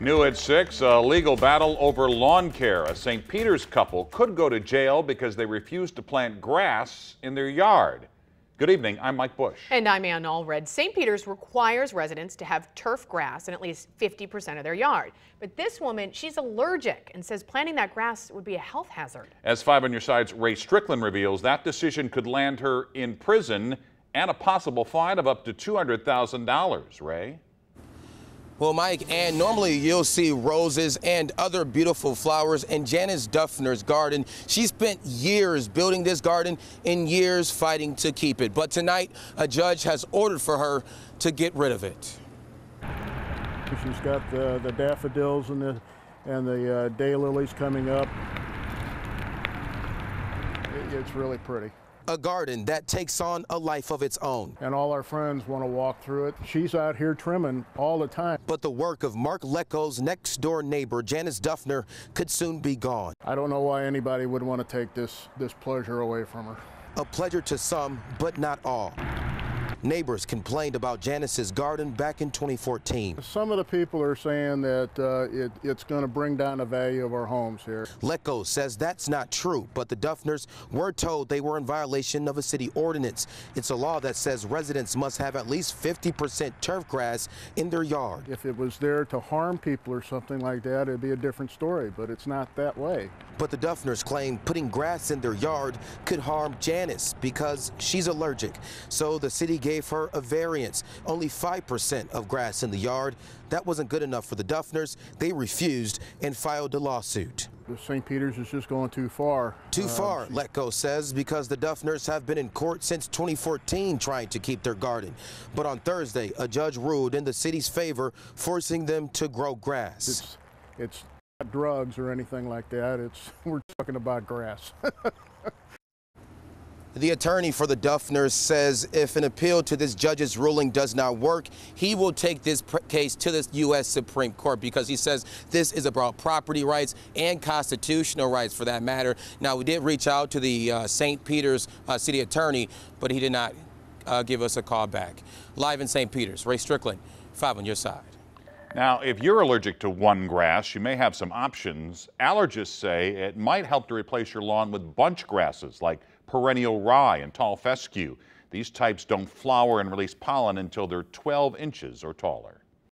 New at 6, a legal battle over lawn care. A St. Peter's couple could go to jail because they refused to plant grass in their yard. Good evening, I'm Mike Bush. And I'm Ann Allred. St. Peter's requires residents to have turf grass in at least 50% of their yard. But this woman, she's allergic and says planting that grass would be a health hazard. As 5 on your side's Ray Strickland reveals, that decision could land her in prison and a possible fine of up to $200,000. Ray? Well, Mike, and normally you'll see roses and other beautiful flowers in Janice Duffner's garden. She spent years building this garden and years fighting to keep it. But tonight, a judge has ordered for her to get rid of it. She's got the daffodils and the daylilies coming up. It's really pretty. A garden that takes on a life of its own. And all our friends want to walk through it. She's out here trimming all the time. But the work of Mark Lecko's next door neighbor, Janice Duffner, could soon be gone. I don't know why anybody would want to take this pleasure away from her. A pleasure to some, but not all. Neighbors complained about Janice's garden back in 2014. Some of the people are saying that it's going to bring down the value of our homes here. Lecko says that's not true, but the Duffners were told they were in violation of a city ordinance. It's a law that says residents must have at least 50% turf grass in their yard. If it was there to harm people or something like that, it'd be a different story, but it's not that way. But the Duffners claim putting grass in their yard could harm Janice because she's allergic. So the city gave her a variance, only 5% of grass in the yard. That wasn't good enough for the Duffners. They refused and filed a lawsuit. St. Peter's is just going too far. Too far, Letko says, because the Duffners have been in court since 2014 trying to keep their garden. But on Thursday, a judge ruled in the city's favor, forcing them to grow grass. It's not drugs or anything like that. We're talking about grass. The attorney for the Duffners says if an appeal to this judge's ruling does not work, he will take this case to the U.S. Supreme Court because he says this is about property rights and constitutional rights for that matter. Now, we did reach out to the St. Peter's city attorney, but he did not give us a call back. Live in St. Peter's, Ray Strickland, 5 on your side. Now, if you're allergic to one grass, you may have some options. Allergists say it might help to replace your lawn with bunch grasses like perennial rye and tall fescue. These types don't flower and release pollen until they're 12 inches or taller.